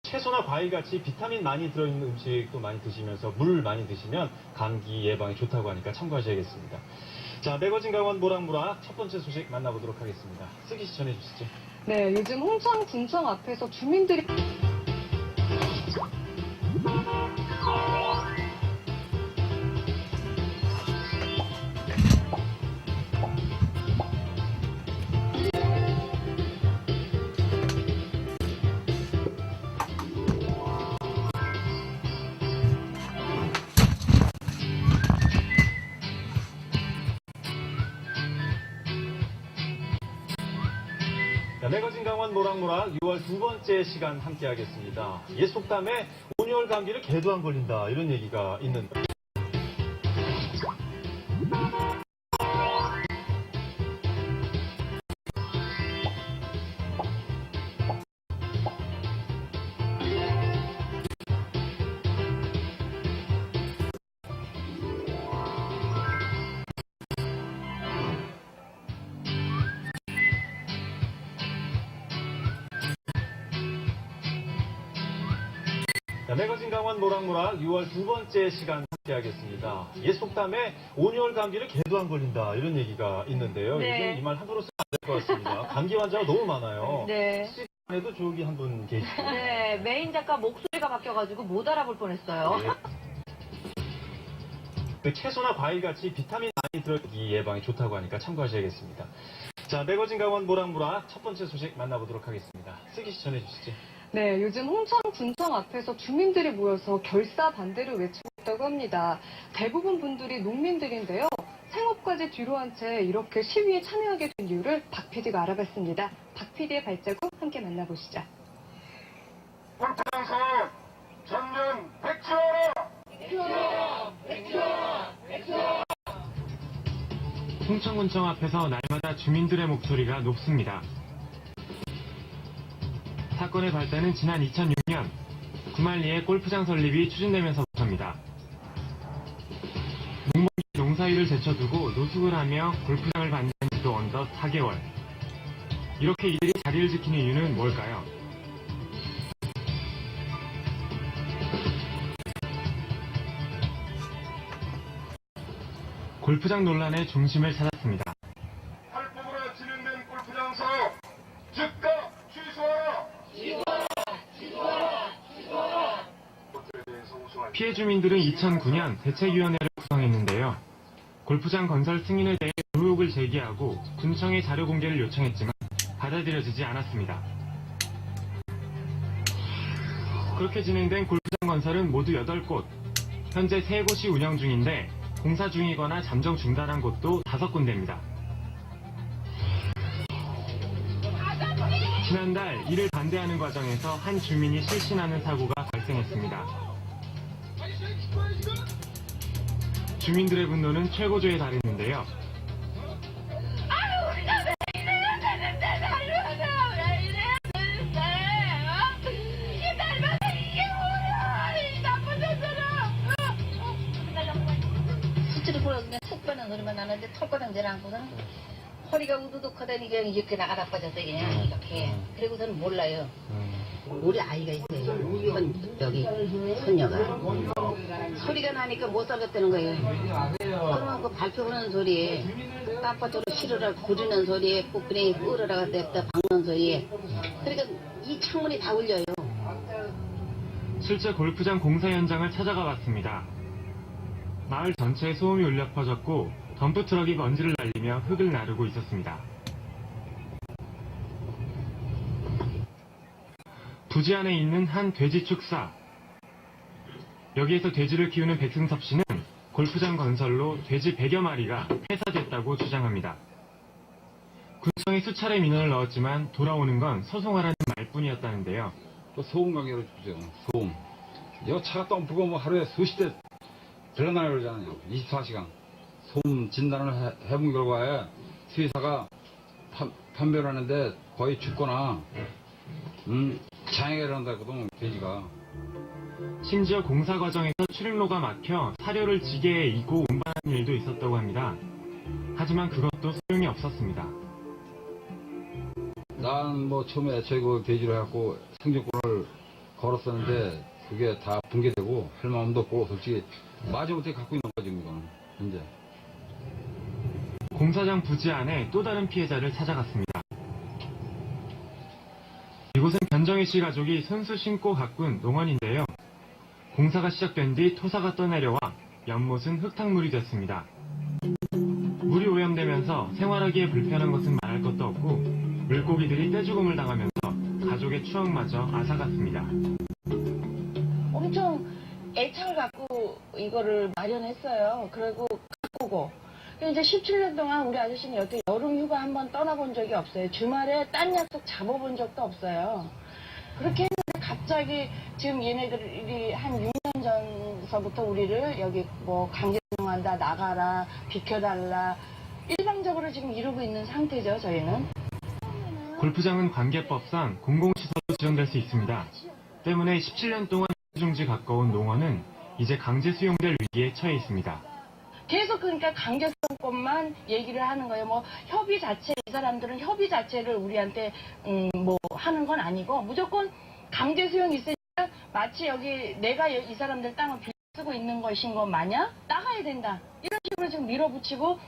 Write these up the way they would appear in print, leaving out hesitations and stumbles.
채소나 과일같이 비타민 많이 들어있는 음식도 많이 드시면서 물 많이 드시면 감기 예방에 좋다고 하니까 참고하셔야겠습니다. 자, 매거진 강원 모락모락 첫 번째 소식 만나보도록 하겠습니다. 쓰기 씨 전해주시죠. 네, 요즘 홍천 군청 앞에서 주민들이 매거진 강원 모락모락 6월 두 번째 시간 함께하겠습니다. 옛 속담에 온열 감기를 개도 안 걸린다 이런 얘기가 있는데 매거진 강원 모락모락 6월 두 번째 시간 함께하겠습니다. 옛 속담에 온열 감기를 개도 안 걸린다 이런 얘기가 있는데요. 네. 요즘 이 말 함부로 쓰면 안 될 것 같습니다. 감기 환자가 너무 많아요. 네. 시간에도 저기 한 분 계시죠. 네, 메인 작가 목소리가 바뀌어가지고 못 알아볼 뻔했어요. 네. 그 채소나 과일같이 비타민 많이 들어있기 예방에 좋다고 하니까 참고하셔야겠습니다. 자, 매거진 강원 모락모락 첫 번째 소식 만나보도록 하겠습니다. 쓰기 씨 전해주시죠. 네, 요즘 홍천 군청 앞에서 주민들이 모여서 결사 반대를 외치고 있다고 합니다. 대부분 분들이 농민들인데요. 생업까지 뒤로 한 채 이렇게 시위에 참여하게 된 이유를 박 PD가 알아봤습니다. 박 PD의 발자국 함께 만나보시죠. 불타서 전면 백지화라! 홍천군청 앞에서 날마다 주민들의 목소리가 높습니다. 사건의 발단은 지난 2006년 구말리에 골프장 설립이 추진되면서부터입니다. 농번기 농사일을 제쳐두고 노숙을 하며 골프장을 반대한 지도 어느덧 4개월. 이렇게 이들이 자리를 지키는 이유는 뭘까요? 골프장 논란의 중심을 찾았습니다. 탈법으로 진행된 골프장 사업 즉각 취소하라! 피해 주민들은 2009년 대책위원회를 구성했는데요. 골프장 건설 승인에 대해 의혹을 제기하고 군청에 자료 공개를 요청했지만 받아들여지지 않았습니다. 그렇게 진행된 골프장 건설은 모두 8곳, 현재 3곳이 운영 중인데 공사 중이거나 잠정 중단한 곳도 5군데입니다. 지난달 이를 반대하는 과정에서 한 주민이 실신하는 사고가 발생했습니다. 주민들의 분노는 최고조에 달했는데요. 아유, 우리가 왜 이래야 되는데, 살려서 왜 이래야 되는데, 이게 날마다 이게 뭐야, 이 나쁜 놈들아. 수치를 보여주면 턱 빼는 소리만 나는데 턱 빼는 데를 안고서는 허리가 우두둑하다니까 이렇게 나가다 빠졌어 그냥 이렇게. 그리고서는 몰라요. 우리 아이가 있어요. 여기 손녀가 소리가 나니까 못 살겠다는 거예요. 그러면 그 발표하는 소리에 깜빡으로 실으라 구리는 소리에 꽃그랭이 끌으라가 됐다 박는 소리에 그러니까 이 창문이 다 울려요. 실제 골프장 공사 현장을 찾아가 봤습니다. 마을 전체에 소음이 울려 퍼졌고 덤프트럭이 먼지를 날리며 흙을 나르고 있었습니다. 부지 안에 있는 한 돼지 축사. 여기에서 돼지를 키우는 백승섭 씨는 골프장 건설로 돼지 100여 마리가 폐사됐다고 주장합니다. 군청에 수차례 민원을 넣었지만 돌아오는 건 소송하라는 말뿐이었다는데요. 또 소음 관계로 주죠. 소음. 이거 차가 덤프고 뭐 하루에 수십 대 들어나요 그러잖아요. 24시간. 소음 진단을 해본 결과에 수의사가 판별을 하는데 거의 죽거나 장애가 일어난다거든 돼지가. 심지어 공사 과정에서 출입로가 막혀 사료를 지게에 이고 운반하는 일도 있었다고 합니다. 하지만 그것도 소용이 없었습니다. 난 뭐 처음에 애초에 그 돼지로 해갖고 생존권을 걸었었는데 그게 다 붕괴되고 할 마음도 없고 솔직히 마지못해 갖고 있는 거지 이거는 현재. 공사장 부지 안에 또 다른 피해자를 찾아갔습니다. 이곳은 변정희 씨 가족이 손수 신고 가꾼 농원인데요. 공사가 시작된 뒤 토사가 떠내려와 연못은 흙탕물이 됐습니다. 물이 오염되면서 생활하기에 불편한 것은 말할 것도 없고 물고기들이 떼죽음을 당하면서 가족의 추억마저 앗아갔습니다. 엄청 애착을 갖고 이거를 마련했어요. 그리고 가꾸고. 이제 17년 동안 우리 아저씨는 여태 여름 휴가 한번 떠나본 적이 없어요. 주말에 딴 약속 잡아본 적도 없어요. 그렇게 했는데 갑자기 지금 얘네들이 한 6년 전서부터 우리를 여기 뭐 강제동원한다, 나가라, 비켜달라 일방적으로 지금 이러고 있는 상태죠, 저희는. 골프장은 관계법상 공공시설로 지정될 수 있습니다. 때문에 17년 동안 중지 가까운 농원은 이제 강제 수용될 위기에 처해 있습니다. 계속 그러니까 강제성권만 얘기를 하는 거예요. 뭐 협의 자체, 이 사람들은 협의 자체를 우리한테 뭐 하는 건 아니고 무조건 강제 수용이 있으니까 마치 여기 내가 이 사람들 땅을 빌려 쓰고 있는 것인 것 마냥 나가야 된다. 이런 식으로 지금 밀어붙이고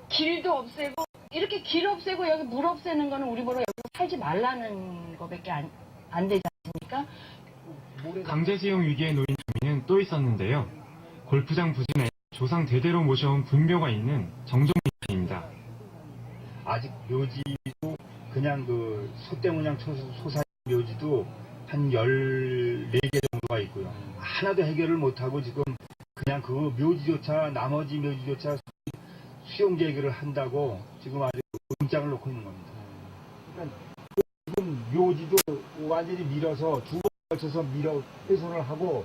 길도 없애고 이렇게 길 없애고 여기 물 없애는 거는 우리 보러 여기 살지 말라는 거밖에 안 되지 않습니까? 강제 수용 위기에 놓인 주민은 또 있었는데요. 골프장 부지 내 조상 대대로 모셔온 분묘가 있는 정종민입니다. 아직 묘지도 그냥 그 소떼문양 소사 묘지도 한 14개 정도가 있고요. 하나도 해결을 못하고 지금 그냥 그 묘지조차 나머지 묘지조차 수용 제기를 한다고 지금 아주 문장을 놓고 있는 겁니다. 그러니까 지금 묘지도 완전히 밀어서 두 번 걸쳐서 훼손을 하고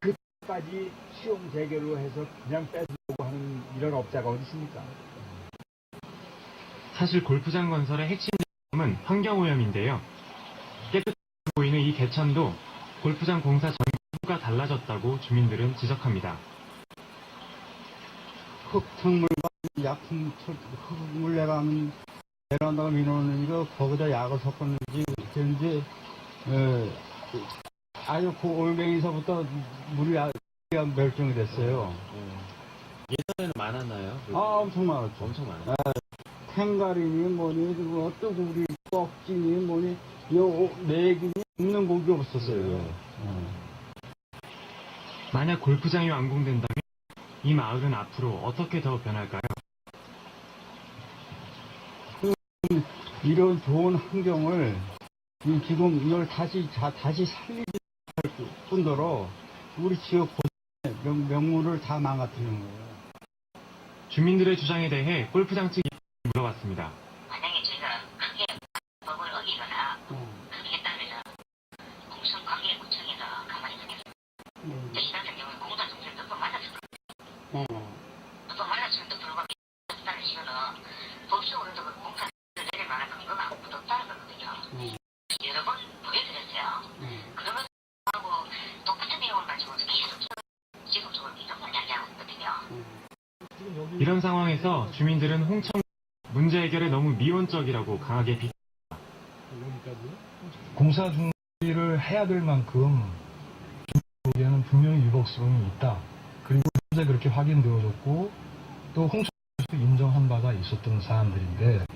그까지 수용 재개로 해서 그냥 뺏으려고 하는 이런 업자가 어디 있습니까? 사실 골프장 건설의 핵심 은 환경오염인데요. 깨끗해 보이는 이 개천도 골프장 공사 전후가 달라졌다고 주민들은 지적합니다. 흙탕물과 약품, 흙물레가 하면 베란다가 밀어놓으니까 거기다 약을 섞었는지 그런지 아주 그 올뱅이서부터 물이 멸종이 됐어요. 예전에는 많았나요? 엄청 많았죠. 엄청 많아요. 탱가리니 뭐니 또 우리 꺽지니 뭐니 요 내기니 없는 고기 없었어요. 만약 골프장이 완공된다면 이 마을은 앞으로 어떻게 더 변할까요? 이런 좋은 환경을 지금 이걸 다시 살리기 할 뿐더러 우리 지역 명물을 다 망가뜨리는 거예요. 주민들의 주장에 대해 골프장 측이 물어봤습니다. 만약에 저희가 크게 법을 어기거나 그렇게 했다면 공성관계구청에서 가만히 있겠습니다. 저희 같은 경우는 공사 정책을 몇 번 맞았을 거예요. 몇 번 맞았음에도 불구하고 있다는 이유는 법적으로도 그 공사 내릴 만한 근거가 아무것도 없다는 거거든요. 여러 번 보여드렸어요. 그러면서 하고 똑같은 내용을 가지고 계속 지속적으로 이런 걸 이야기하고 있거든요. 이런 상황에서 주민들은 홍천 문제 해결에 너무 미온적이라고 강하게 비판합니다. 공사 중지를 해야 될 만큼 중지에는 분명히 위법성이 있다. 그리고 현재 그렇게 확인되어졌고 또 홍천군에서도 인정한 바가 있었던 사안들인데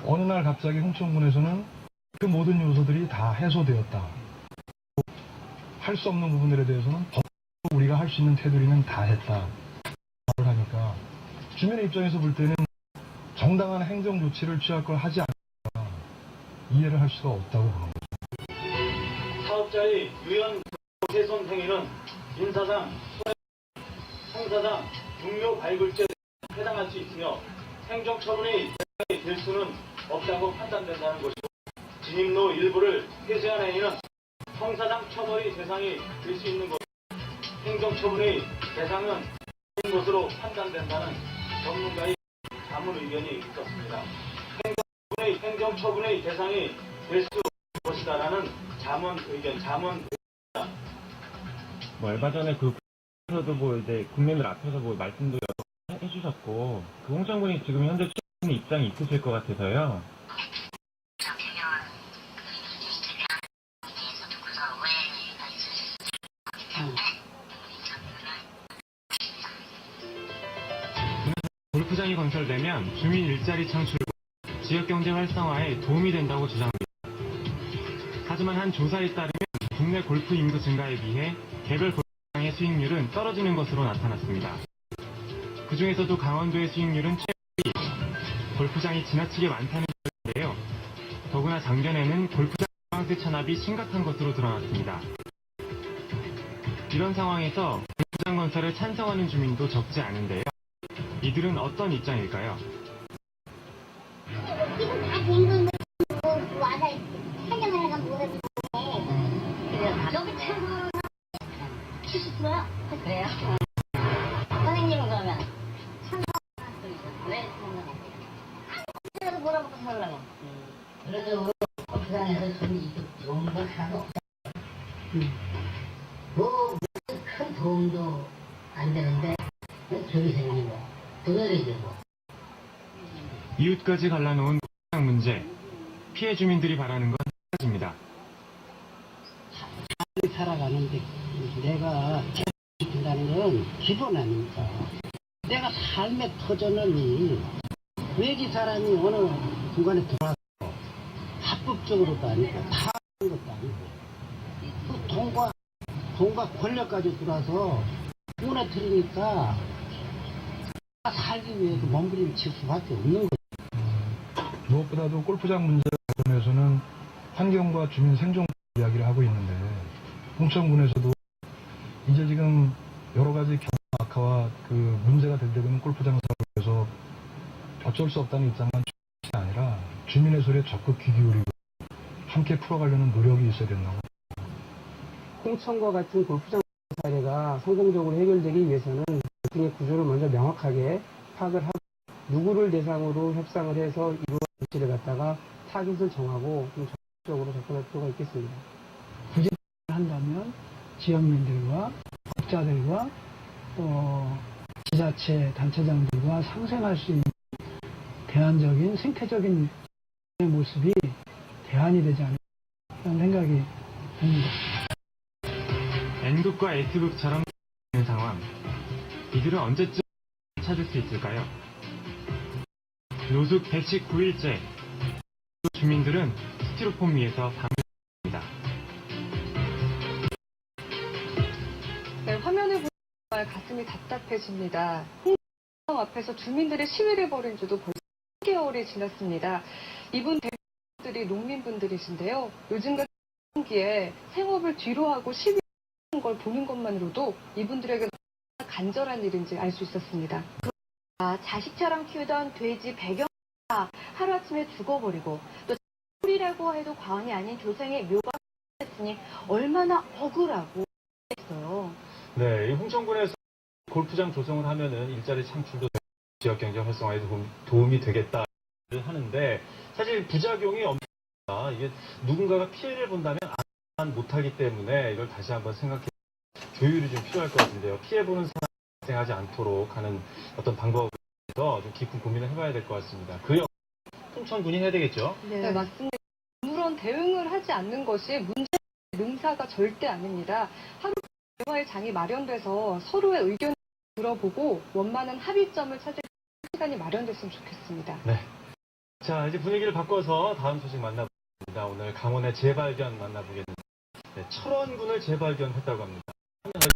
어느 날 갑자기 홍천군에서는 그 모든 요소들이 다 해소되었다. 할 수 없는 부분들에 대해서는 법으로 우리가 할 수 있는 테두리는 다 했다. 하니까 주민의 입장에서 볼 때는 정당한 행정 조치를 취할 걸 하지 않으니까 이해를 할 수가 없다고 보는 거죠. 사업자의 유연 훼손 행위는 인사상, 형사상, 중요 발굴죄에 해당할 수 있으며 행정처분의 대상이 될 수는 없다고 판단된다는 것이고 진입로 일부를 폐쇄한 행위는 형사상 처벌의 대상이 될 수 있는 것, 행정처분의 대상은 된 것으로 판단된다는 전문가의 자문 의견이 있었습니다. 행정처분의 대상이 될 수 있을 것이다라는 자문 의견입니다. 뭐 얼마 전에 그에서도 뭐 이제 국민들 앞에서 뭐 말씀도 여러 번 해주셨고 그 홍천군이 지금 현재 취하는 입장이 있으실 것 같아서요. 왜 골프장이 건설되면 주민 일자리 창출과 지역경제 활성화에 도움이 된다고 주장합니다. 하지만 한 조사에 따르면 국내 골프 인구 증가에 비해 개별 골프장의 수익률은 떨어지는 것으로 나타났습니다. 그 중에서도 강원도의 수익률은 최하위, 골프장이 지나치게 많다는 점인데요. 더구나 작년에는 골프장 관광세 찬압이 심각한 것으로 드러났습니다. 이런 상황에서 골프장 건설을 찬성하는 주민도 적지 않은데요. 이들은 어떤 입장일까요? 지금 다 된 건 와서 설명을 해가 뭐해. 여기 참고 키스트야? 그래요? 선생님은 그러면 왜 그래도 뭐라고 살라고? 그래도 부산에서 좀 좋은 거 하나도 없어요. 큰 도움도 안 되는데 저기 생기는 거 그거를 되고. 이웃까지 갈라놓은 골프장 문제, 피해 주민들이 바라는 건 한 가지입니다. 살아가는데 내가 된다는 건 기본 아닙니까? 내가 삶의 터전을 외기 사람이 어느 중간에 들어와서 합법적으로도 아니고 다 하는 것도 아니고 그 돈과 권력까지 들어와서 무너뜨리니까 살기 위해서 몸부림칠 수밖에 없는 거예요. 무엇보다도 골프장 문제 관련해서는 환경과 주민 생존 이야기를 하고 있는데 홍천군에서도 이제 지금 여러 가지 경영 악화와 그 문제가 되고 있는 골프장 사업에서 어쩔 수 없다는 입장만 아니라 주민의 소리에 적극 귀 기울이고 함께 풀어가려는 노력이 있어야 된다고. 홍천과 같은 골프장 사례가 성공적으로 해결되기 위해서는 갈등의 구조를 먼저 명확하게 파악을 하고 누구를 대상으로 협상을 해서 이루어진 조치를 갖다가 타깃을 정하고 좀 적극적으로 접근할 필요가 있겠습니다. 굳이 한다면 지역민들과 업자들과 또 지자체 단체장들과 상생할 수 있는 대안적인 생태적인 모습이 대안이 되지 않을까 하는 생각이 듭니다. N극과 S극처럼 있는 상황, 이들은 언제쯤 찾을 수 있을까요? 노숙 119일째, 주민들은 스티로폼 위에서 밤을 샙니다. 네, 화면을 보면 정말 가슴이 답답해집니다. 홍성 앞에서 주민들의 시위를 벌인 지도 벌써 3개월이 지났습니다. 이분 대부분들이 농민분들이신데요. 요즘 같은 기에 생업을 뒤로하고 시위하는 걸 보는 것만으로도 이분들에게 얼마나 간절한 일인지 알 수 있었습니다. 자식처럼 키우던 돼지 100여 마리가 하루아침에 죽어버리고 또 소리라고 해도 과언이 아닌 조상의 묘가 했으니 얼마나 억울하고 했어요. 네, 이 홍천군에서 골프장 조성을 하면은 일자리 창출도 되고 지역 경제 활성화에 도움이 되겠다 하는데 사실 부작용이 없습니다. 이게 누군가가 피해를 본다면 안 못하기 때문에 이걸 다시 한번 생각해 조율이 좀 필요할 것 같은데요. 피해 보는 사람이 발생하지 않도록 하는 어떤 방법에 대해서 좀 깊은 고민을 해봐야 될 것 같습니다. 그 역 홍천군이 해야 되겠죠? 네, 맞습니다. 아무런 대응을 하지 않는 것이 문제 능사가 절대 아닙니다. 하루 대화의 장이 마련돼서 서로의 의견을 들어보고 원만한 합의점을 찾을 시간이 마련됐으면 좋겠습니다. 네. 자, 이제 분위기를 바꿔서 다음 소식 만나보겠습니다. 오늘 강원의 재발견 만나보겠는데, 네, 철원군을 재발견했다고 합니다.